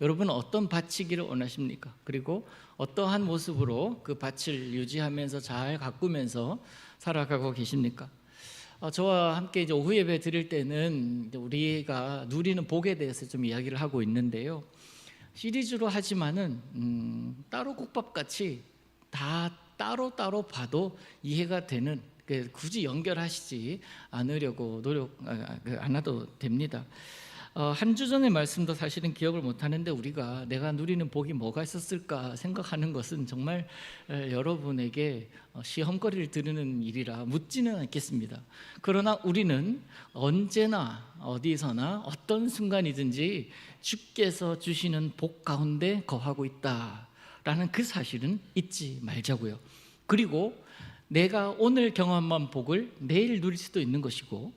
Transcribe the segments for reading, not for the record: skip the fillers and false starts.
여러분은 어떤 밭이기를 원하십니까? 그리고 어떠한 모습으로 그 밭을 유지하면서 잘 가꾸면서 살아가고 계십니까? 저와 함께 이제 오후 예배 드릴 때는 이제 우리가 누리는 복에 대해서 좀 이야기를 하고 있는데요. 시리즈로 하지만은 따로 국밥같이 다 따로 봐도 이해가 되는, 굳이 연결하시지 않으려고 노력 안 해도 됩니다. 한 주 전의 말씀도 사실은 기억을 못 하는데 우리가 내가 누리는 복이 뭐가 있었을까 생각하는 것은 정말 여러분에게 시험거리를 드리는 일이라 묻지는 않겠습니다. 그러나 우리는 언제나 어디서나 어떤 순간이든지 주께서 주시는 복 가운데 거하고 있다라는 그 사실은 잊지 말자고요. 그리고 내가 오늘 경험한 복을 내일 누릴 수도 있는 것이고,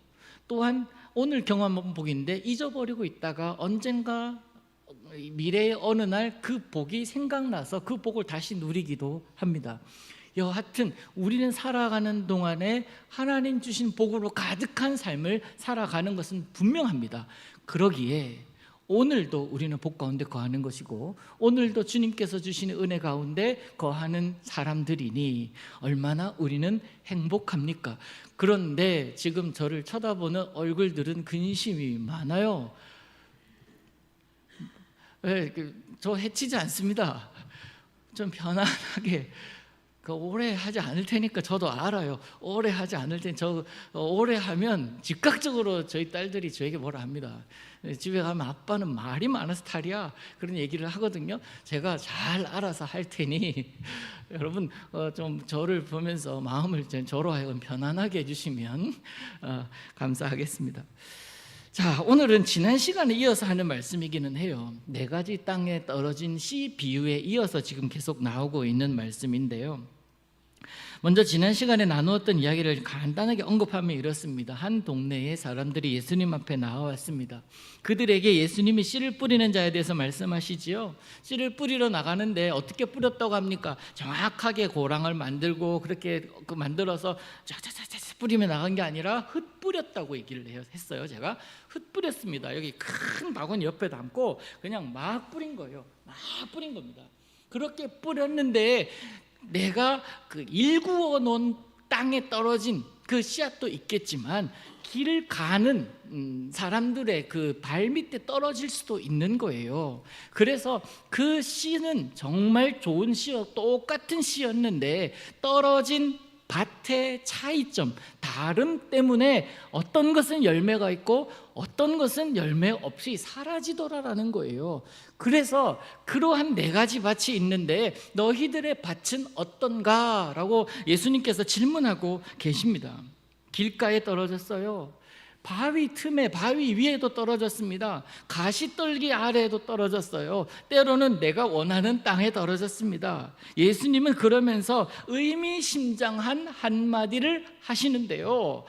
또한 오늘 경험한 복인데 잊어버리고 있다가 언젠가 미래의 어느 날 그 복이 생각나서 그 복을 다시 누리기도 합니다. 여하튼 우리는 살아가는 동안에 하나님 주신 복으로 가득한 삶을 살아가는 것은 분명합니다. 그러기에 오늘도 우리는 복 가운데 거하는 것이고, 오늘도 주님께서 주시는 은혜 가운데 거하는 사람들이니 얼마나 우리는 행복합니까? 그런데 지금 저를 쳐다보는 얼굴들은 근심이 많아요. 저 해치지 않습니다. 좀 편안하게, 오래 하지 않을 테니까. 저도 알아요. 오래 하지 않을 테니, 오래 하면 즉각적으로 저희 딸들이 저에게 뭐라 합니다. 집에 가면 아빠는 말이 많은 스타일이야, 그런 얘기를 하거든요. 제가 잘 알아서 할 테니 여러분 좀 저를 보면서 마음을 저로 하여금 편안하게 해주시면 감사하겠습니다. 자, 오늘은 지난 시간에 이어서 하는 말씀이기는 해요. 4가지 땅에 떨어진 씨 비유에 이어서 지금 계속 나오고 있는 말씀인데요. 먼저 지난 시간에 나누었던 이야기를 간단하게 언급하면 이렇습니다. 한 동네에 사람들이 예수님 앞에 나와왔습니다. 그들에게 예수님이 씨를 뿌리는 자에 대해서 말씀하시지요. 씨를 뿌리러 나가는데 어떻게 뿌렸다고 합니까? 정확하게 고랑을 만들고 그렇게 만들어서 쫙쫙쫙 뿌리며 나간 게 아니라 흩 뿌렸다고 얘기를 했어요. 제가 흩 뿌렸습니다. 여기 큰 바구니 옆에 담고 그냥 막 뿌린 거예요. 막 뿌린 겁니다. 그렇게 뿌렸는데 내가 그 일구어 놓은 땅에 떨어진 그 씨앗도 있겠지만 길을 가는 사람들의 그 발밑에 떨어질 수도 있는 거예요. 그래서 그 씨는 정말 좋은 똑같은 씨였는데 떨어진 밭의 차이점, 다름 때문에 어떤 것은 열매가 있고 어떤 것은 열매 없이 사라지더라라는 거예요. 그래서 그러한 4가지 밭이 있는데 너희들의 밭은 어떤가? 라고 예수님께서 질문하고 계십니다. 길가에 떨어졌어요. 바위 틈에, 바위 위에도 떨어졌습니다. 가시떨기 아래에도 떨어졌어요. 때로는 내가 원하는 땅에 떨어졌습니다. 예수님은 그러면서 의미심장한 한마디를 하시는데요.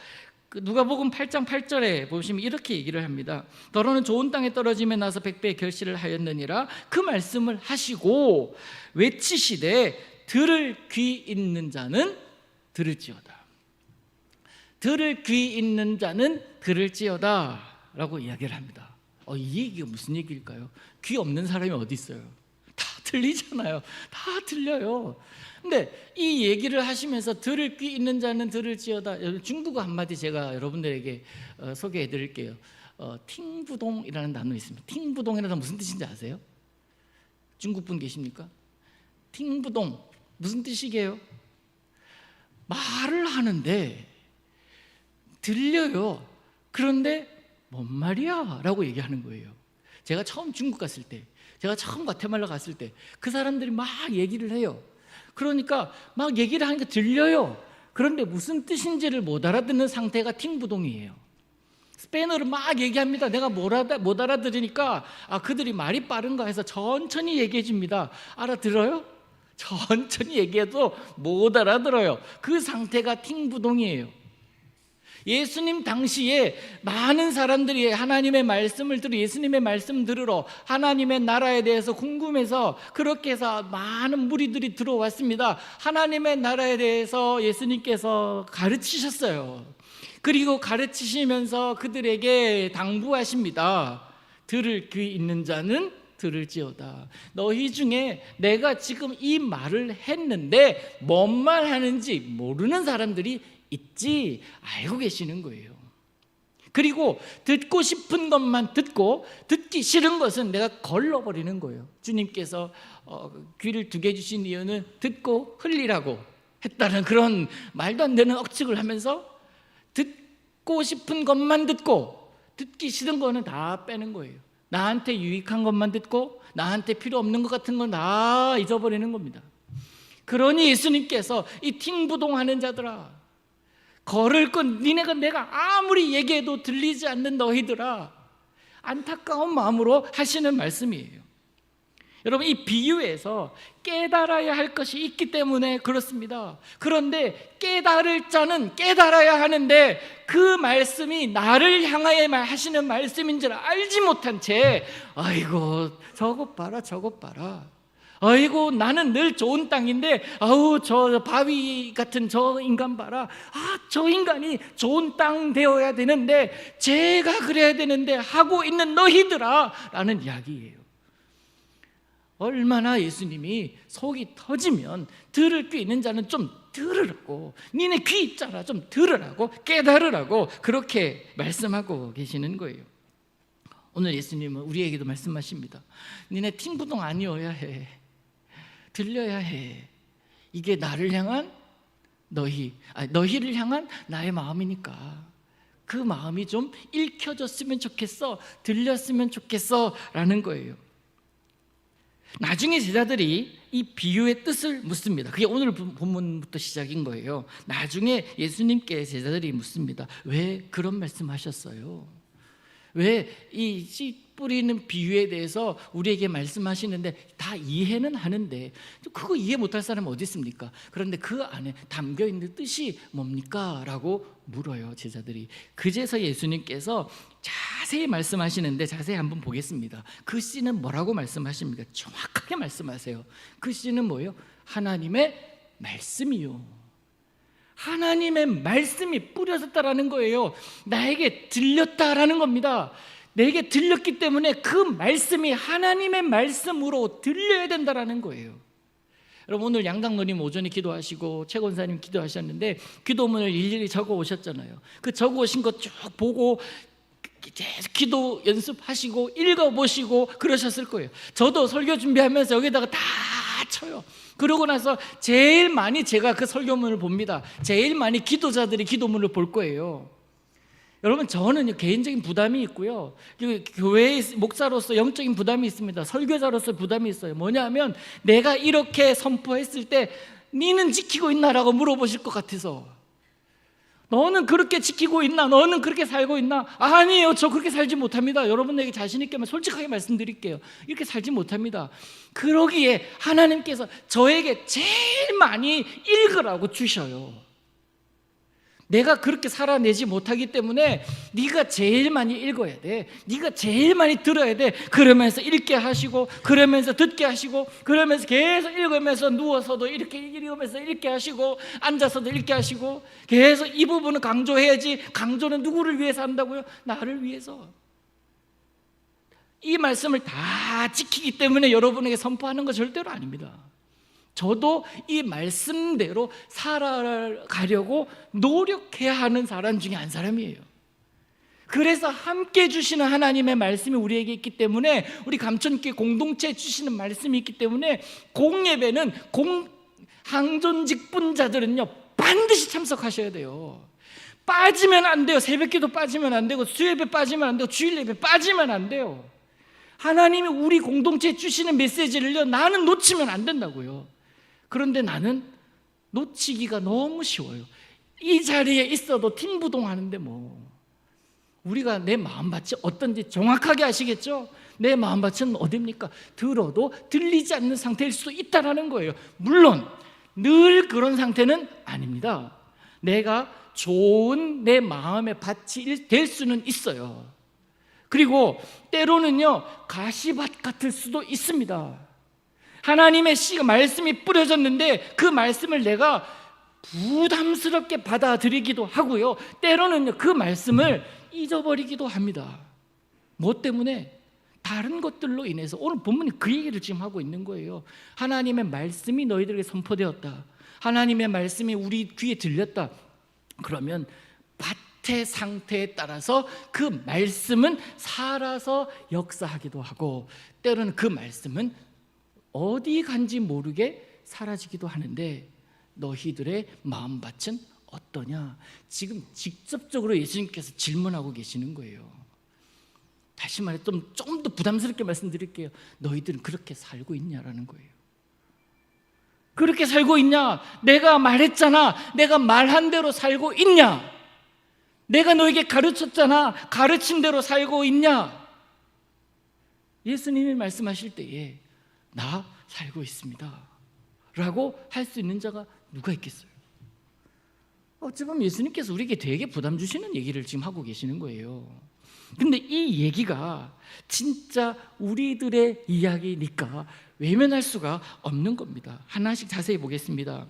누가복음 8장 8절에 보시면 이렇게 얘기를 합니다. 너로는 좋은 땅에 떨어짐에 나서 100배의 결실을 하였느니라. 그 말씀을 하시고 외치시되 들을 귀 있는 자는 들을지어다. 들을 귀 있는 자는 들을지어다 라고 이야기를 합니다. 이 얘기가 무슨 얘기일까요? 귀 없는 사람이 어디 있어요? 다 들리잖아요. 다 들려요. 근데 이 얘기를 하시면서 들을 귀 있는 자는 들을지어다. 중국어 한마디 제가 여러분들에게 소개해 드릴게요. 팅부동이라는 단어 있습니다. 팅부동이라는 단어 무슨 뜻인지 아세요? 중국 분 계십니까? 팅부동 무슨 뜻이게요? 말을 하는데 들려요. 그런데 뭔 말이야? 라고 얘기하는 거예요. 제가 처음 중국 갔을 때, 제가 처음 과테말라 갔을 때 그 사람들이 막 얘기를 해요. 그러니까 막 얘기를 하니까 들려요. 그런데 무슨 뜻인지를 못 알아듣는 상태가 팅부동이에요. 스페인어를 막 얘기합니다. 내가 못 알아들으니까 그들이 말이 빠른가 해서 천천히 얘기해 줍니다. 알아들어요? 천천히 얘기해도 못 알아들어요. 그 상태가 팅부동이에요. 예수님 당시에 많은 사람들이 하나님의 말씀을 들으러, 예수님의 말씀 들으러 하나님의 나라에 대해서 궁금해서 그렇게 해서 많은 무리들이 들어왔습니다. 하나님의 나라에 대해서 예수님께서 가르치셨어요. 그리고 가르치시면서 그들에게 당부하십니다. 들을 귀 있는 자는 들을지어다. 너희 중에 내가 지금 이 말을 했는데 뭔 말 하는지 모르는 사람들이 있지. 알고 계시는 거예요. 그리고 듣고 싶은 것만 듣고 듣기 싫은 것은 내가 걸러버리는 거예요. 주님께서 귀를 두게 해주신 이유는 듣고 흘리라고 했다는 그런 말도 안 되는 억측을 하면서 듣고 싶은 것만 듣고 듣기 싫은 거는 다 빼는 거예요. 나한테 유익한 것만 듣고 나한테 필요 없는 것 같은 건 다 잊어버리는 겁니다. 그러니 예수님께서 이 팅부동하는 자들아, 걸을 건 니네가 내가 아무리 얘기해도 들리지 않는 너희들아, 안타까운 마음으로 하시는 말씀이에요. 여러분, 이 비유에서 깨달아야 할 것이 있기 때문에 그렇습니다. 그런데 깨달을 자는 깨달아야 하는데 그 말씀이 나를 향하여 하시는 말씀인 줄 알지 못한 채 아이고 저것 봐라 저것 봐라, 아이고 나는 늘 좋은 땅인데 아우 저 바위 같은 저 인간 봐라, 저 인간이 좋은 땅 되어야 되는데 제가 그래야 되는데 하고 있는 너희들아 라는 이야기예요. 얼마나 예수님이 속이 터지면 들을 귀 있는 자는 좀 들으라고, 니네 귀 있잖아 좀 들으라고, 깨달으라고 그렇게 말씀하고 계시는 거예요. 오늘 예수님은 우리에게도 말씀하십니다. 니네 팅부동 아니어야 해, 들려야 해. 이게 나를 향한 너희를 향한 나의 마음이니까 그 마음이 좀 읽혀졌으면 좋겠어, 들렸으면 좋겠어 라는 거예요. 나중에 제자들이 이 비유의 뜻을 묻습니다. 그게 오늘 본문부터 시작인 거예요. 나중에 예수님께 제자들이 묻습니다. 왜 그런 말씀하셨어요? 왜 이 씨 뿌리는 비유에 대해서 우리에게 말씀하시는데 다 이해는 하는데 그거 이해 못할 사람은 어디 있습니까? 그런데 그 안에 담겨있는 뜻이 뭡니까? 라고 물어요, 제자들이. 그제서 예수님께서 자세히 말씀하시는데 자세히 한번 보겠습니다. 그 씨는 뭐라고 말씀하십니까? 정확하게 말씀하세요. 그 씨는 뭐예요? 하나님의 말씀이요. 하나님의 말씀이 뿌려졌다라는 거예요. 나에게 들렸다라는 겁니다. 내게 들렸기 때문에 그 말씀이 하나님의 말씀으로 들려야 된다라는 거예요. 여러분, 오늘 양당노님 오전에 기도하시고 최 권사님 기도하셨는데 기도문을 일일이 적어 오셨잖아요. 그 적어 오신 거 쭉 보고 기도 연습하시고 읽어보시고 그러셨을 거예요. 저도 설교 준비하면서 여기다가 다 쳐요. 그러고 나서 제일 많이 제가 그 설교문을 봅니다. 제일 많이 기도자들이 기도문을 볼 거예요. 여러분, 저는 개인적인 부담이 있고요, 교회의 목사로서 영적인 부담이 있습니다. 설교자로서 부담이 있어요. 뭐냐면 내가 이렇게 선포했을 때 니는 지키고 있나라고 물어보실 것 같아서, 너는 그렇게 지키고 있나? 너는 그렇게 살고 있나? 아니에요, 저 그렇게 살지 못합니다. 여러분에게 자신 있게 솔직하게 말씀드릴게요. 이렇게 살지 못합니다. 그러기에 하나님께서 저에게 제일 많이 읽으라고 주셔요. 내가 그렇게 살아내지 못하기 때문에 네가 제일 많이 읽어야 돼, 네가 제일 많이 들어야 돼. 그러면서 읽게 하시고, 그러면서 듣게 하시고, 그러면서 계속 읽으면서 누워서도 이렇게 읽으면서 읽게 하시고, 앉아서도 읽게 하시고, 계속 이 부분은 강조해야지. 강조는 누구를 위해서 한다고요? 나를 위해서. 이 말씀을 다 지키기 때문에 여러분에게 선포하는 거 절대로 아닙니다. 저도 이 말씀대로 살아가려고 노력해야 하는 사람 중에 한 사람이에요. 그래서 함께 주시는 하나님의 말씀이 우리에게 있기 때문에, 우리 감천교회 공동체에 주시는 말씀이 있기 때문에 공예배는 항존직분자들은요 반드시 참석하셔야 돼요. 빠지면 안 돼요. 새벽기도 빠지면 안 되고, 수요예배 빠지면 안 되고, 주일예배 빠지면 안 돼요. 하나님이 우리 공동체에 주시는 메시지를요 나는 놓치면 안 된다고요. 그런데 나는 놓치기가 너무 쉬워요. 이 자리에 있어도 팅부동하는데 뭐, 우리가 내 마음밭이 어떤지 정확하게 아시겠죠? 내 마음밭은 어디입니까? 들어도 들리지 않는 상태일 수도 있다는 거예요. 물론 늘 그런 상태는 아닙니다. 내가 좋은 내 마음의 밭이 될 수는 있어요. 그리고 때로는요 가시밭 같을 수도 있습니다. 하나님의 씨가 말씀이 뿌려졌는데 그 말씀을 내가 부담스럽게 받아들이기도 하고요, 때로는 그 말씀을 잊어버리기도 합니다. 뭐 때문에? 다른 것들로 인해서 오늘 본문이 그 얘기를 지금 하고 있는 거예요. 하나님의 말씀이 너희들에게 선포되었다. 하나님의 말씀이 우리 귀에 들렸다. 그러면 밭의 상태에 따라서 그 말씀은 살아서 역사하기도 하고, 때로는 그 말씀은 어디 간지 모르게 사라지기도 하는데 너희들의 마음밭은 어떠냐? 지금 직접적으로 예수님께서 질문하고 계시는 거예요. 다시 말해 좀 더 부담스럽게 말씀드릴게요. 너희들은 그렇게 살고 있냐라는 거예요. 그렇게 살고 있냐? 내가 말했잖아. 내가 말한 대로 살고 있냐? 내가 너에게 가르쳤잖아. 가르친 대로 살고 있냐? 예수님이 말씀하실 때에 나 살고 있습니다 라고 할 수 있는 자가 누가 있겠어요? 어찌 보면 예수님께서 우리에게 되게 부담 주시는 얘기를 지금 하고 계시는 거예요. 근데 이 얘기가 진짜 우리들의 이야기니까 외면할 수가 없는 겁니다. 하나씩 자세히 보겠습니다.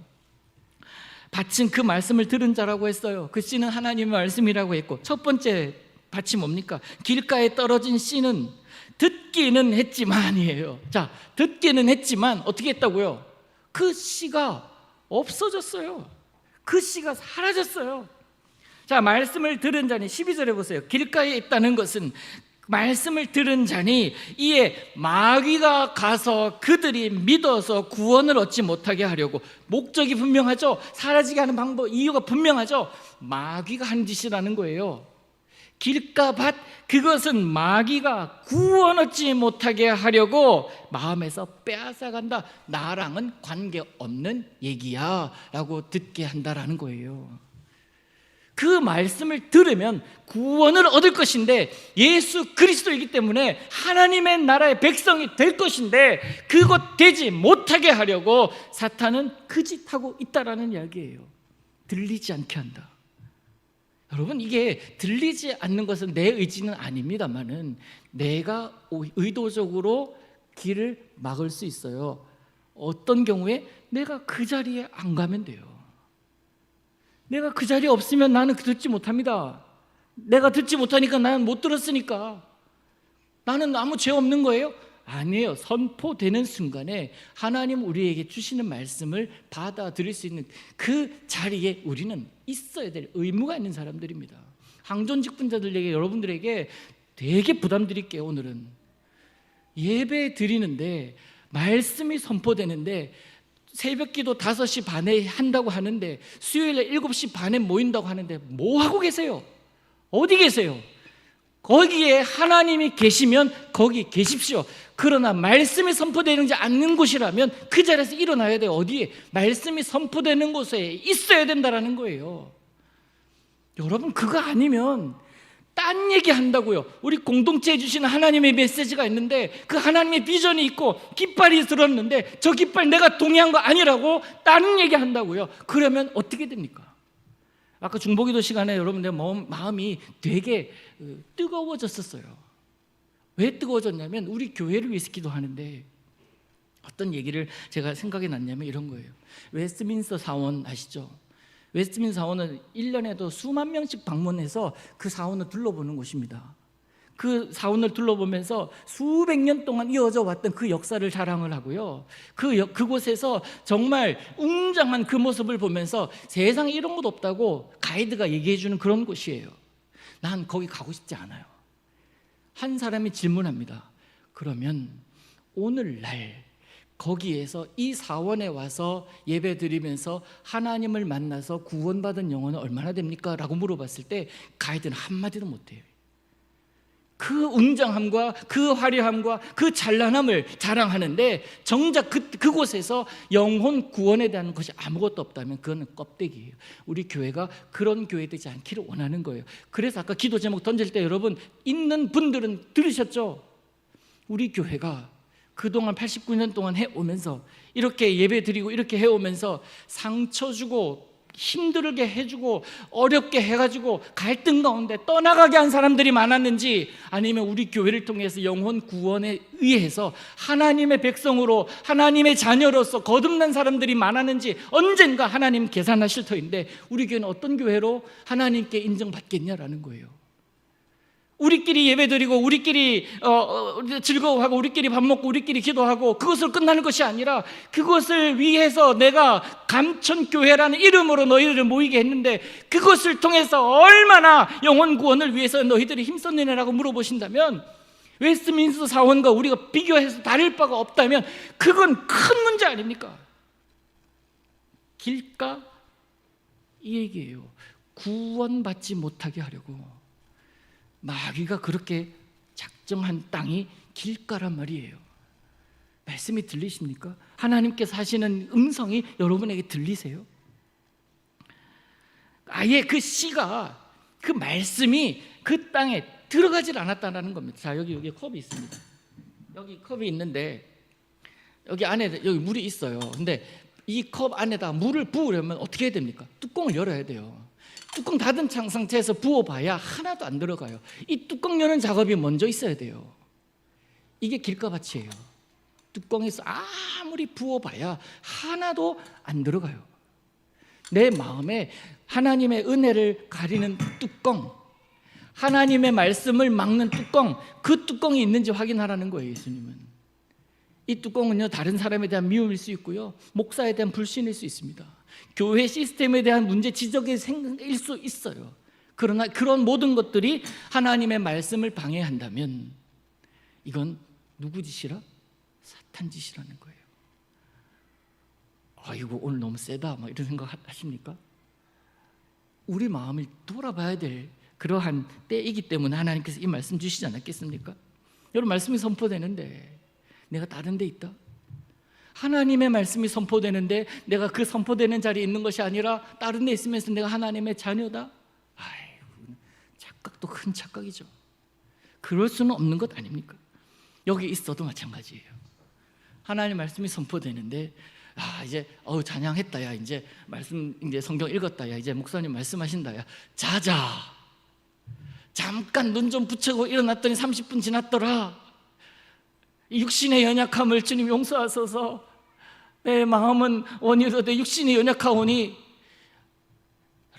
밭은 그 말씀을 들은 자라고 했어요. 그 씨는 하나님의 말씀이라고 했고, 첫 번째 밭이 뭡니까? 길가에 떨어진 씨는 듣기는 했지만이에요. 자, 듣기는 했지만 어떻게 했다고요? 그 씨가 없어졌어요. 그 씨가 사라졌어요. 자, 말씀을 들은 자니 12절에 보세요. 길가에 있다는 것은 말씀을 들은 자니 이에 마귀가 가서 그들이 믿어서 구원을 얻지 못하게 하려고. 목적이 분명하죠. 사라지게 하는 방법, 이유가 분명하죠. 마귀가 한 짓이라는 거예요. 길가 밭, 그것은 마귀가 구원 얻지 못하게 하려고 마음에서 빼앗아간다. 나랑은 관계없는 얘기야 라고 듣게 한다라는 거예요. 그 말씀을 들으면 구원을 얻을 것인데, 예수 그리스도이기 때문에 하나님의 나라의 백성이 될 것인데, 그것 되지 못하게 하려고 사탄은 그 짓하고 있다라는 이야기예요. 들리지 않게 한다. 여러분, 이게 들리지 않는 것은 내 의지는 아닙니다만은 내가 의도적으로 길을 막을 수 있어요. 어떤 경우에? 내가 그 자리에 안 가면 돼요. 내가 그 자리에 없으면 나는 듣지 못합니다. 내가 듣지 못하니까 나는 못 들었으니까 나는 아무 죄 없는 거예요? 아니에요. 선포되는 순간에 하나님 우리에게 주시는 말씀을 받아들일 수 있는 그 자리에 우리는 있어야 될 의무가 있는 사람들입니다. 항존직분자들에게, 여러분들에게 되게 부담 드릴게요. 오늘은 예배 드리는데 말씀이 선포되는데 새벽기도 5시 반에 한다고 하는데 수요일에 7시 반에 모인다고 하는데 뭐 하고 계세요? 어디 계세요? 거기에 하나님이 계시면 거기 계십시오. 그러나 말씀이 선포되지 않는 곳이라면 그 자리에서 일어나야 돼요. 어디에? 말씀이 선포되는 곳에 있어야 된다는 거예요. 여러분, 그거 아니면 딴 얘기 한다고요. 우리 공동체에 주시는 하나님의 메시지가 있는데 그 하나님의 비전이 있고 깃발이 들었는데 저 깃발 내가 동의한 거 아니라고 다른 얘기 한다고요. 그러면 어떻게 됩니까? 아까 중보기도 시간에 여러분 내 마음이 되게 뜨거워졌었어요. 왜 뜨거워졌냐면 우리 교회를 위해서 기도하는데 어떤 얘기를 제가 생각이 났냐면 이런 거예요. 웨스트민스터 사원 아시죠? 웨스트민스터 사원은 1년에도 수만 명씩 방문해서 그 사원을 둘러보는 곳입니다. 그 사원을 둘러보면서 수백 년 동안 이어져 왔던 그 역사를 자랑을 하고요. 그곳에서 정말 웅장한 그 모습을 보면서 세상에 이런 곳 없다고 가이드가 얘기해 주는 그런 곳이에요. 난 거기 가고 싶지 않아요. 한 사람이 질문합니다. 그러면 오늘날 거기에서 이 사원에 와서 예배 드리면서 하나님을 만나서 구원받은 영혼은 얼마나 됩니까? 라고 물어봤을 때 가이드는 한마디도 못해요. 그 웅장함과 그 화려함과 그 찬란함을 자랑하는데 정작 그곳에서 영혼 구원에 대한 것이 아무것도 없다면 그거는 껍데기예요. 우리 교회가 그런 교회 되지 않기를 원하는 거예요. 그래서 아까 기도 제목 던질 때 여러분 있는 분들은 들으셨죠? 우리 교회가 그동안 89년 동안 해오면서 이렇게 예배 드리고 이렇게 해오면서 상처 주고 힘들게 해주고 어렵게 해가지고 갈등 가운데 떠나가게 한 사람들이 많았는지, 아니면 우리 교회를 통해서 영혼 구원에 의해서 하나님의 백성으로 하나님의 자녀로서 거듭난 사람들이 많았는지 언젠가 하나님 계산하실 터인데 우리 교회는 어떤 교회로 하나님께 인정받겠냐라는 거예요. 우리끼리 예배드리고 우리끼리 즐거워하고 우리끼리 밥 먹고 우리끼리 기도하고 그것으로 끝나는 것이 아니라 그것을 위해서 내가 감천교회라는 이름으로 너희들을 모이게 했는데 그것을 통해서 얼마나 영혼 구원을 위해서 너희들이 힘썼느냐라고 물어보신다면 웨스트민스터 사원과 우리가 비교해서 다를 바가 없다면 그건 큰 문제 아닙니까? 길가 이 얘기예요. 구원받지 못하게 하려고 마귀가 그렇게 작정한 땅이 길가란 말이에요. 말씀이 들리십니까? 하나님께서 하시는 음성이 여러분에게 들리세요? 아예 그 씨가, 그 말씀이 그 땅에 들어가질 않았다는 겁니다. 자, 여기 컵이 있습니다. 여기 컵이 있는데 여기 안에 여기 물이 있어요. 근데 이 컵 안에다 물을 부으려면 어떻게 해야 됩니까? 뚜껑을 열어야 돼요. 뚜껑 닫은 상태에서 부어봐야 하나도 안 들어가요. 이 뚜껑 여는 작업이 먼저 있어야 돼요. 이게 길가밭이에요. 뚜껑에서 아무리 부어봐야 하나도 안 들어가요. 내 마음에 하나님의 은혜를 가리는 뚜껑, 하나님의 말씀을 막는 뚜껑, 그 뚜껑이 있는지 확인하라는 거예요. 예수님은 이 뚜껑은요, 다른 사람에 대한 미움일 수 있고요, 목사에 대한 불신일 수 있습니다. 교회 시스템에 대한 문제 지적일 수 있어요. 그러나 그런 모든 것들이 하나님의 말씀을 방해한다면 이건 누구 짓이라? 사탄 짓이라는 거예요. 아이고 오늘 너무 세다 막 이런 생각 하십니까? 우리 마음을 돌아봐야 될 그러한 때이기 때문에 하나님께서 이 말씀 주시지 않았겠습니까? 여러분, 말씀이 선포되는데 내가 다른 데 있다? 하나님의 말씀이 선포되는데 내가 그 선포되는 자리에 있는 것이 아니라 다른 데 있으면서 내가 하나님의 자녀다? 아이고, 착각도 큰 착각이죠. 그럴 수는 없는 것 아닙니까? 여기 있어도 마찬가지예요. 하나님 말씀이 선포되는데 이제 찬양했다, 야 이제 말씀, 이제 성경 읽었다, 야 이제 목사님 말씀하신다, 야 자자. 잠깐 눈 좀 붙이고 일어났더니 30분 지났더라. 육신의 연약함을 주님 용서하소서. 내 마음은 원이로 내 육신이 연약하오니.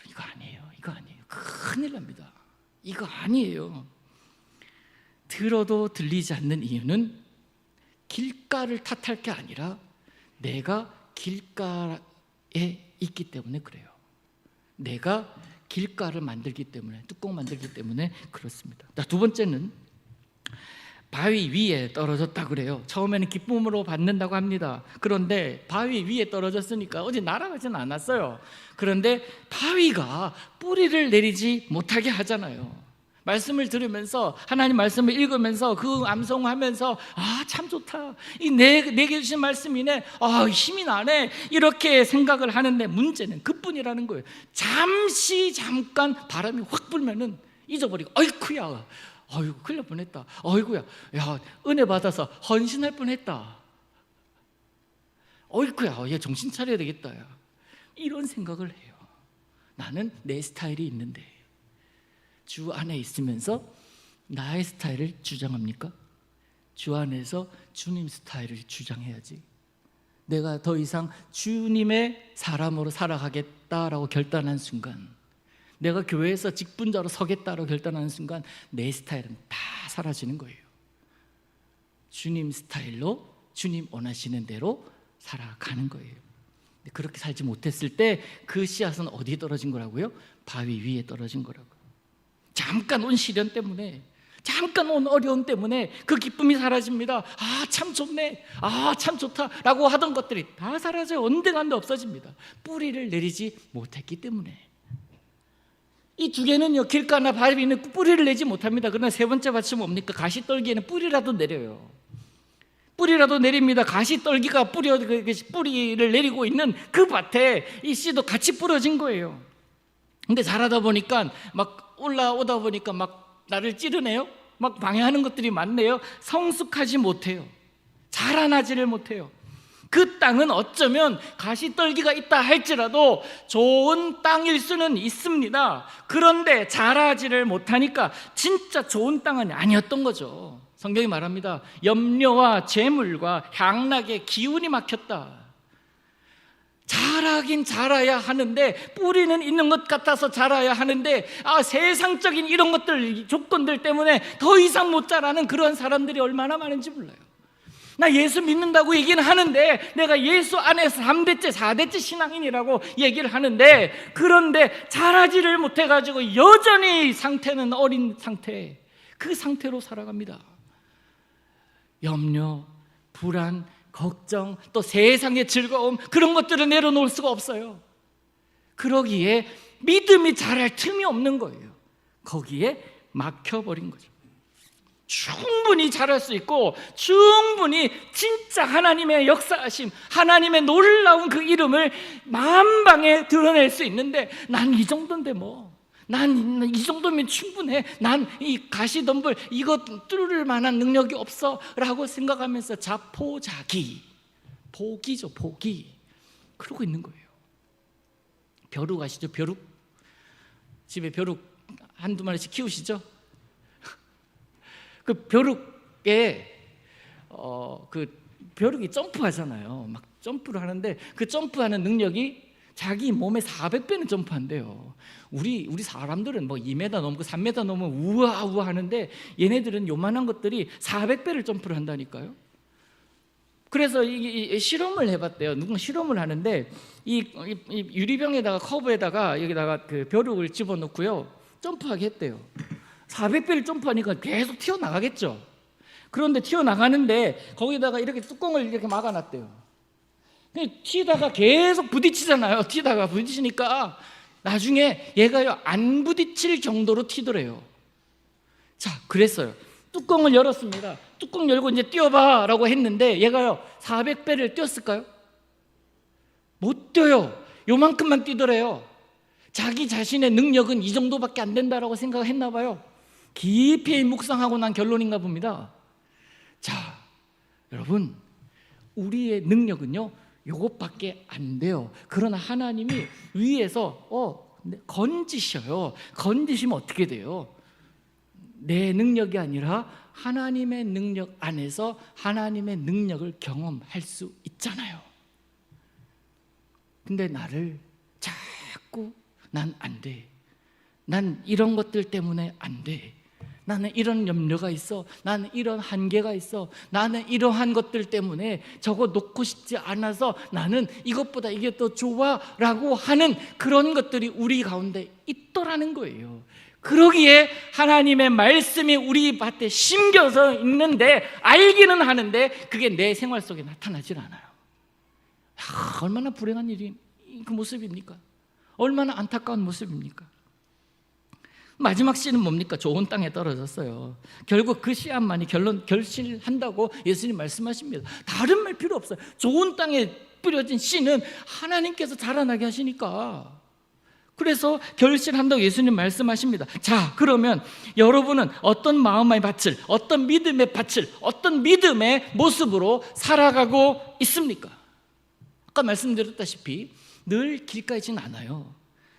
이거 아니에요. 이거 아니에요. 큰일 납니다. 이거 아니에요. 들어도 들리지 않는 이유는 길가를 탓할 게 아니라 내가 길가에 있기 때문에 그래요. 내가 길가를 만들기 때문에, 뚜껑 만들기 때문에 그렇습니다. 자, 두 번째는 바위 위에 떨어졌다 그래요. 처음에는 기쁨으로 받는다고 합니다. 그런데 바위 위에 떨어졌으니까 어디 날아가지는 않았어요. 그런데 바위가 뿌리를 내리지 못하게 하잖아요. 말씀을 들으면서, 하나님 말씀을 읽으면서 그 암송하면서 참 좋다, 이 내게 주신 말씀이네, 힘이 나네, 이렇게 생각을 하는데 문제는 그뿐이라는 거예요. 잠깐 바람이 확 불면은 잊어버리고 어이쿠야, 어이구 큰일 날 뻔했다, 어이구야, 야 은혜 받아서 헌신할 뻔했다, 어이쿠야 얘 정신 차려야 되겠다, 야. 이런 생각을 해요. 나는 내 스타일이 있는데 주 안에 있으면서 나의 스타일을 주장합니까? 주 안에서 주님 스타일을 주장해야지. 내가 더 이상 주님의 사람으로 살아가겠다라고 결단한 순간, 내가 교회에서 직분자로 서겠다라고 결단하는 순간 내 스타일은 다 사라지는 거예요. 주님 스타일로, 주님 원하시는 대로 살아가는 거예요. 그렇게 살지 못했을 때 그 씨앗은 어디에 떨어진 거라고요? 바위 위에 떨어진 거라고요. 잠깐 온 시련 때문에, 잠깐 온 어려움 때문에 그 기쁨이 사라집니다. 참 좋네, 참 좋다 라고 하던 것들이 다 사라져요. 언젠가는 없어집니다. 뿌리를 내리지 못했기 때문에. 이 두 개는요, 길가나 바위는 뿌리를 내지 못합니다. 그러나 세 번째 밭이 뭡니까? 가시떨기에는 뿌리라도 내려요. 뿌리라도 내립니다. 가시떨기가 뿌리를 내리고 있는 그 밭에 이 씨도 같이 부러진 거예요. 근데 자라다 보니까 막 올라오다 보니까 막 나를 찌르네요. 막 방해하는 것들이 많네요. 성숙하지 못해요. 자라나지를 못해요. 그 땅은 어쩌면 가시떨기가 있다 할지라도 좋은 땅일 수는 있습니다. 그런데 자라지를 못하니까 진짜 좋은 땅은 아니었던 거죠. 성경이 말합니다. 염려와 재물과 향락의 기운이 막혔다. 자라긴 자라야 하는데, 뿌리는 있는 것 같아서 자라야 하는데, 세상적인 이런 것들, 조건들 때문에 더 이상 못 자라는 그런 사람들이 얼마나 많은지 몰라요. 나 예수 믿는다고 얘기는 하는데, 내가 예수 안에서 3대째 4대째 신앙인이라고 얘기를 하는데, 그런데 자라지를 못해가지고 여전히 상태는 어린 상태, 그 상태로 살아갑니다. 염려, 불안, 걱정, 또 세상의 즐거움, 그런 것들을 내려놓을 수가 없어요. 그러기에 믿음이 자랄 틈이 없는 거예요. 거기에 막혀버린 거죠. 충분히 자랄 수 있고, 충분히 진짜 하나님의 역사하심, 하나님의 놀라운 그 이름을 만방에 드러낼 수 있는데, 난 이 정도인데 난 이 정도면 충분해, 난 이 가시덤불 이거 뚫을 만한 능력이 없어 라고 생각하면서 자포자기, 포기죠, 포기. 그러고 있는 거예요. 벼룩 아시죠? 벼룩. 집에 벼룩 한두 마리씩 키우시죠? 그 벼룩에 그 벼룩이 점프하잖아요. 막 점프를 하는데, 그 점프하는 능력이 자기 몸의 400배는 점프한대요. 우리 사람들은 뭐 2m 넘고 3m 넘으면 우아우아 하는데, 얘네들은 요만한 것들이 400배를 점프를 한다니까요. 그래서 이 실험을 해봤대요. 누군가 실험을 하는데, 이 유리병에다가 컵에다가 여기다가 그 벼룩을 집어넣고요, 점프하게 했대요. 400배를 점프하니까 계속 튀어나가겠죠. 그런데 튀어나가는데 거기다가 이렇게 뚜껑을 이렇게 막아놨대요. 튀다가 계속 부딪히잖아요. 튀다가 부딪히니까 나중에 얘가요, 안 부딪힐 정도로 튀더래요. 자, 그랬어요. 뚜껑을 열었습니다. 뚜껑 열고 이제 뛰어봐 라고 했는데, 얘가요 400배를 뛰었을까요? 못 뛰어요. 요만큼만 뛰더래요. 자기 자신의 능력은 이 정도밖에 안 된다라고 생각했나 봐요. 깊이 묵상하고 난 결론인가 봅니다. 자, 여러분, 우리의 능력은요 요것밖에 안 돼요. 그러나 하나님이 위에서 건지셔요. 건지시면 어떻게 돼요? 내 능력이 아니라 하나님의 능력 안에서 하나님의 능력을 경험할 수 있잖아요. 근데 나를 자꾸 난 안 돼, 난 이런 것들 때문에 안 돼, 나는 이런 염려가 있어, 나는 이런 한계가 있어, 나는 이러한 것들 때문에 저거 놓고 싶지 않아서 나는 이것보다 이게 더 좋아 라고 하는 그런 것들이 우리 가운데 있더라는 거예요. 그러기에 하나님의 말씀이 우리 밭에 심겨서 있는데, 알기는 하는데 그게 내 생활 속에 나타나질 않아요. 얼마나 불행한 일이 그 모습입니까? 얼마나 안타까운 모습입니까? 마지막 씨는 뭡니까? 좋은 땅에 떨어졌어요. 결국 그 씨앗만이 결실한다고 예수님 말씀하십니다. 다른 말 필요 없어요. 좋은 땅에 뿌려진 씨는 하나님께서 자라나게 하시니까, 그래서 결실한다고 예수님 말씀하십니다. 자, 그러면 여러분은 어떤 마음의 밭을, 어떤 믿음의 밭을, 어떤 믿음의 모습으로 살아가고 있습니까? 아까 말씀드렸다시피 늘 길가이진 않아요.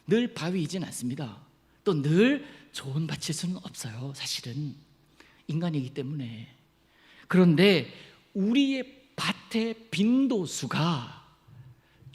늘 바위이진 않습니다. 또 늘 좋은 밭일 수는 없어요. 사실은 인간이기 때문에. 그런데 우리의 밭의 빈도수가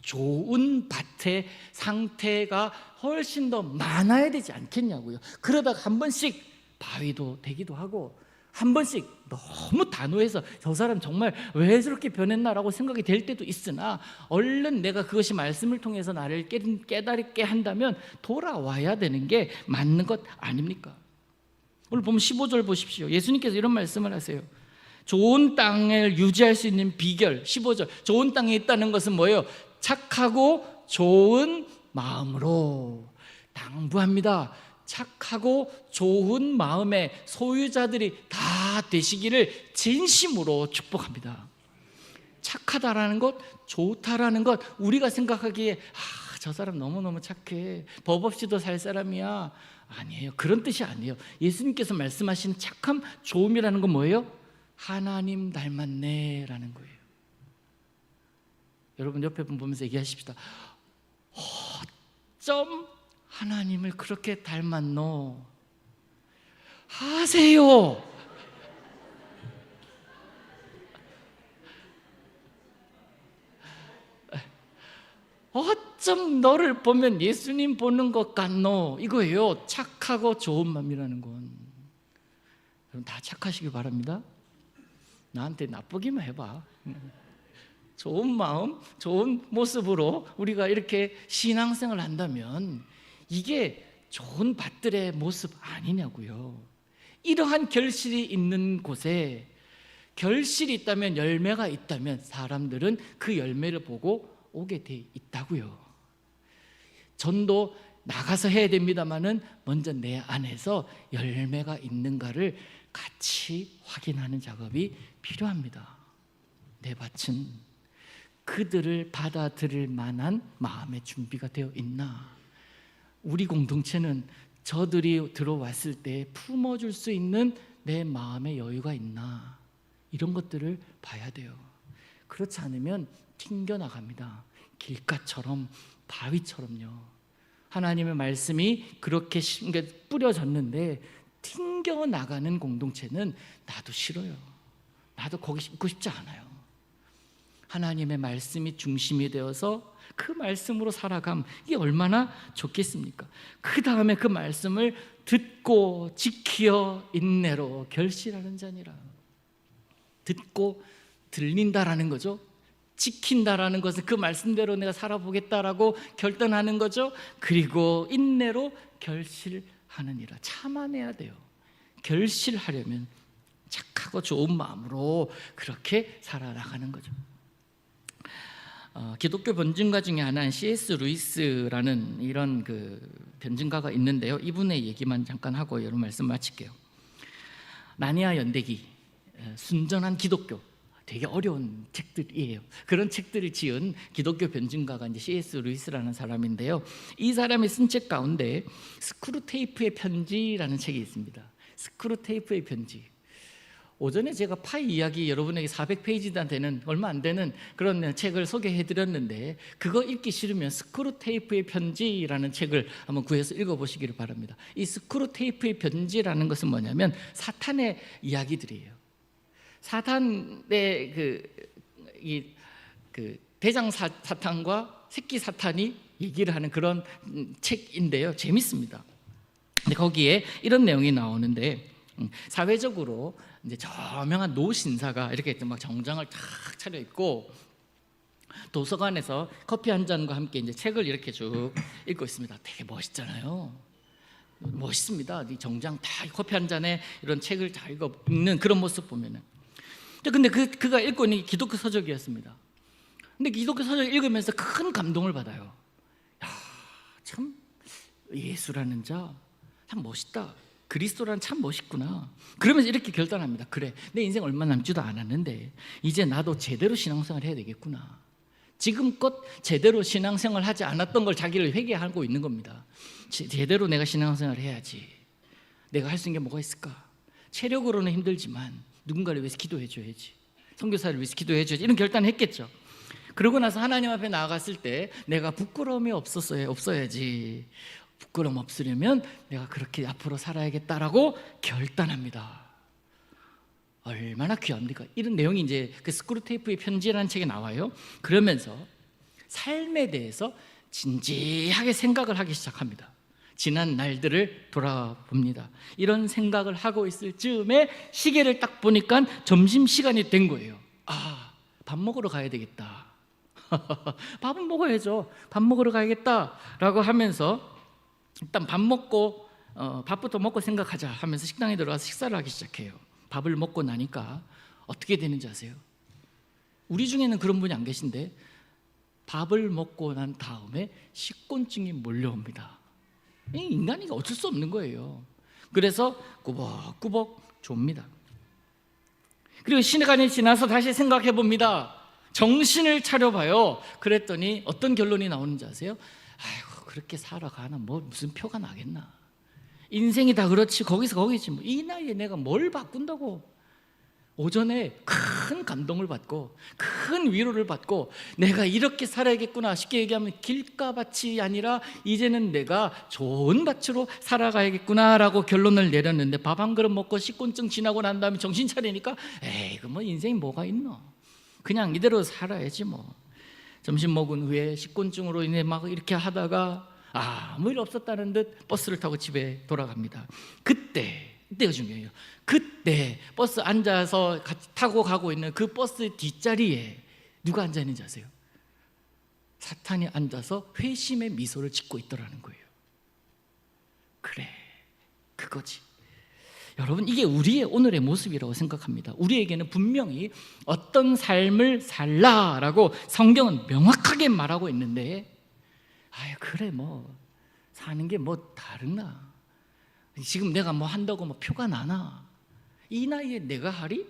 좋은 밭의 상태가 훨씬 더 많아야 되지 않겠냐고요. 그러다가 한 번씩 바위도 되기도 하고, 한 번씩 너무 단호해서 저 사람 정말 왜 저렇게 변했나라고 생각이 될 때도 있으나, 얼른 내가 그것이 말씀을 통해서 나를 깨닫게 한다면 돌아와야 되는 게 맞는 것 아닙니까? 오늘 보면 15절 보십시오. 예수님께서 이런 말씀을 하세요. 좋은 땅을 유지할 수 있는 비결, 15절. 좋은 땅에 있다는 것은 뭐예요? 착하고 좋은 마음으로. 당부합니다. 착하고 좋은 마음의 소유자들이 다 되시기를 진심으로 축복합니다. 착하다라는 것, 좋다라는 것, 우리가 생각하기에 저 사람 너무너무 착해, 법 없이도 살 사람이야, 아니에요. 그런 뜻이 아니에요. 예수님께서 말씀하시는 착함, 좋음이라는 건 뭐예요? 하나님 닮았네 라는 거예요. 여러분 옆에 분 보면서 얘기하십시다. 어쩜 하나님을 그렇게 닮았노? 하세요. 어쩜 너를 보면 예수님 보는 것 같노, 이거예요. 착하고 좋은 마음이라는 건. 여러분 다 착하시길 바랍니다. 나한테 나쁘기만 해봐. 좋은 마음, 좋은 모습으로 우리가 이렇게 신앙생활을 한다면 이게 좋은 밭들의 모습 아니냐고요. 이러한 결실이 있는 곳에, 결실이 있다면, 열매가 있다면 사람들은 그 열매를 보고 오게 돼 있다고요. 전도 나가서 해야 됩니다만은 먼저 내 안에서 열매가 있는가를 같이 확인하는 작업이 필요합니다. 내 밭은 그들을 받아들일 만한 마음의 준비가 되어 있나? 우리 공동체는 저들이 들어왔을 때 품어줄 수 있는 내 마음의 여유가 있나? 이런 것들을 봐야 돼요. 그렇지 않으면 튕겨나갑니다. 길가처럼, 바위처럼요. 하나님의 말씀이 그렇게 뿌려졌는데 튕겨나가는 공동체는 나도 싫어요. 나도 거기 있고 싶지 않아요. 하나님의 말씀이 중심이 되어서 그 말씀으로 살아감, 이게 얼마나 좋겠습니까? 그 다음에 그 말씀을 듣고 지키어 인내로 결실하는 자니라. 듣고 들린다라는 거죠. 지킨다라는 것은 그 말씀대로 내가 살아보겠다라고 결단하는 거죠. 그리고 인내로 결실하느니라. 참아내야 돼요. 결실하려면 착하고 좋은 마음으로 그렇게 살아나가는 거죠. 기독교 변증가 중에 하나인 C.S. 루이스라는 이런 변증가가 있는데요. 이분의 얘기만 잠깐 하고 여러분 말씀 마칠게요. 나니아 연대기, 순전한 기독교, 되게 어려운 책들이에요. 그런 책들을 지은 기독교 변증가가 이제 C.S. 루이스라는 사람인데요. 이 사람이 쓴 책 가운데 스크루테이프의 편지라는 책이 있습니다. 스크루테이프의 편지. 오전에 제가 파이 이야기 여러분에게 400페이지나 되는, 얼마 안 되는 그런 책을 소개해드렸는데, 그거 읽기 싫으면 스크루테이프의 편지라는 책을 한번 구해서 읽어보시기를 바랍니다. 이 스크루테이프의 편지라는 것은 뭐냐면 사탄의 이야기들이에요. 사탄의 대장 사탄과 새끼 사탄이 얘기를 하는 그런 책인데요. 재밌습니다. 근데 거기에 이런 내용이 나오는데, 사회적으로 이제 저명한 노신사가 이렇게 막 정장을 탁 차려입고 도서관에서 커피 한 잔과 함께 이제 책을 이렇게 쭉 읽고 있습니다. 되게 멋있잖아요. 멋있습니다. 이 정장 다 커피 한 잔에 이런 책을 다 읽는 그런 모습 보면은. 근데 그가 읽고 있는 기독교 서적이었습니다. 근데 기독교 서적 읽으면서 큰 감동을 받아요. 야, 참 예수라는 자 참 멋있다. 그리스도란 참 멋있구나. 그러면서 이렇게 결단합니다. 그래, 내 인생 얼마 남지도 않았는데 이제 나도 제대로 신앙생활 해야 되겠구나. 지금껏 제대로 신앙생활 하지 않았던 걸 자기를 회개하고 있는 겁니다. 제대로 내가 신앙생활 해야지. 내가 할 수 있는 게 뭐가 있을까? 체력으로는 힘들지만 누군가를 위해서 기도해 줘야지. 선교사를 위해서 기도해 줘야지. 이런 결단을 했겠죠. 그러고 나서 하나님 앞에 나아갔을 때 내가 부끄러움이 없어야지. 부끄러움 없으려면 내가 그렇게 앞으로 살아야겠다라고 결단합니다. 얼마나 귀합니까? 이런 내용이 이제 그 스크루테이프의 편지라는 책에 나와요. 그러면서 삶에 대해서 진지하게 생각을 하기 시작합니다. 지난 날들을 돌아봅니다. 이런 생각을 하고 있을 즈음에 시계를 딱 보니까 점심시간이 된 거예요. 아, 밥 먹으러 가야 되겠다. 밥은 먹어야죠. 밥 먹으러 가야겠다라고 하면서 일단 밥부터 먹고 생각하자 하면서 식당에 들어가서 식사를 하기 시작해요. 밥을 먹고 나니까 어떻게 되는지 아세요? 우리 중에는 그런 분이 안 계신데 밥을 먹고 난 다음에 식곤증이 몰려옵니다. 인간이 어쩔 수 없는 거예요. 그래서 꾸벅꾸벅 좁니다. 그리고 시간이 지나서 다시 생각해 봅니다. 정신을 차려봐요. 그랬더니 어떤 결론이 나오는지 아세요? 아이고, 그렇게 살아가나 무슨 표가 나겠나. 인생이 다 그렇지, 거기서 거기지 뭐. 이 나이에 내가 뭘 바꾼다고. 오전에 큰 감동을 받고 큰 위로를 받고 내가 이렇게 살아야겠구나. 쉽게 얘기하면 길가밭이 아니라 이제는 내가 좋은 밭으로 살아가야겠구나라고 결론을 내렸는데, 밥 한 그릇 먹고 식곤증 지나고 난 다음에 정신 차리니까 에이, 그 인생이 뭐가 있노. 그냥 이대로 살아야지 뭐. 점심 먹은 후에 식곤증으로 인해 막 이렇게 하다가 아무 일 없었다는 듯 버스를 타고 집에 돌아갑니다. 그때가 중요해요. 그때 버스 앉아서 같이 타고 가고 있는 그 버스 뒷자리에 누가 앉아 있는지 아세요? 사탄이 앉아서 회심의 미소를 짓고 있더라는 거예요. 그래, 그거지. 여러분, 이게 우리의 오늘의 모습이라고 생각합니다. 우리에게는 분명히 어떤 삶을 살라라고 성경은 명확하게 말하고 있는데, 그래 뭐 사는 게 뭐 다르나, 지금 내가 뭐 한다고 뭐 표가 나나, 이 나이에 내가 하리?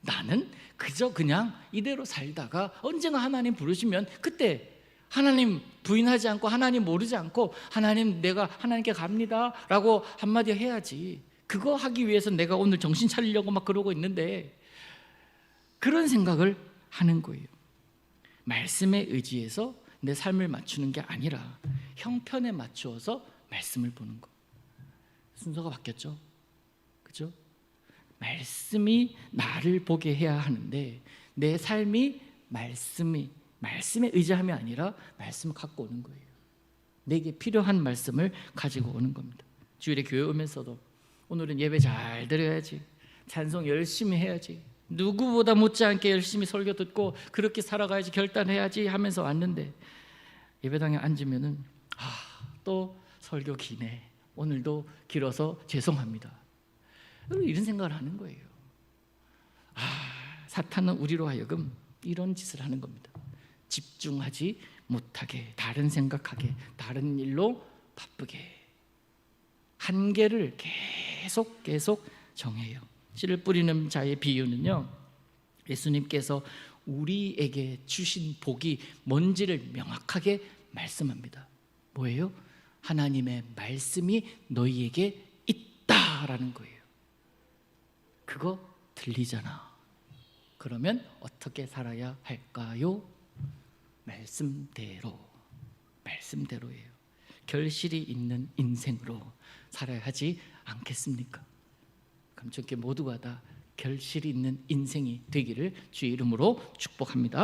나는 그저 그냥 이대로 살다가 언젠가 하나님 부르시면 그때 하나님 부인하지 않고 하나님 모르지 않고 하나님 내가 하나님께 갑니다 라고 한마디 해야지. 그거 하기 위해서 내가 오늘 정신 차리려고 막 그러고 있는데, 그런 생각을 하는 거예요. 말씀에 의지해서 내 삶을 맞추는 게 아니라 형편에 맞추어서 말씀을 보는 거. 순서가 바뀌었죠, 그죠? 말씀이 나를 보게 해야 하는데 내 삶이 말씀에 의지함이 아니라 말씀을 갖고 오는 거예요. 내게 필요한 말씀을 가지고 오는 겁니다. 주일에 교회 오면서도 오늘은 예배 잘 드려야지, 찬송 열심히 해야지, 누구보다 못지않게 열심히 설교 듣고 그렇게 살아가야지, 결단해야지 하면서 왔는데 예배당에 앉으면은 또 설교 기네, 오늘도 길어서 죄송합니다, 이런 생각을 하는 거예요. 사탄은 우리로 하여금 이런 짓을 하는 겁니다. 집중하지 못하게, 다른 생각하게, 다른 일로 바쁘게, 한계를 계속 정해요. 씨를 뿌리는 자의 비유는요, 예수님께서 우리에게 주신 복이 뭔지를 명확하게 말씀합니다. 뭐예요? 하나님의 말씀이 너희에게 있다라는 거예요. 그거 들리잖아. 그러면 어떻게 살아야 할까요? 말씀대로예요. 결실이 있는 인생으로 살아야 하지 않겠습니까? 그럼 저렇게 모두가 다 결실이 있는 인생이 되기를 주의 이름으로 축복합니다.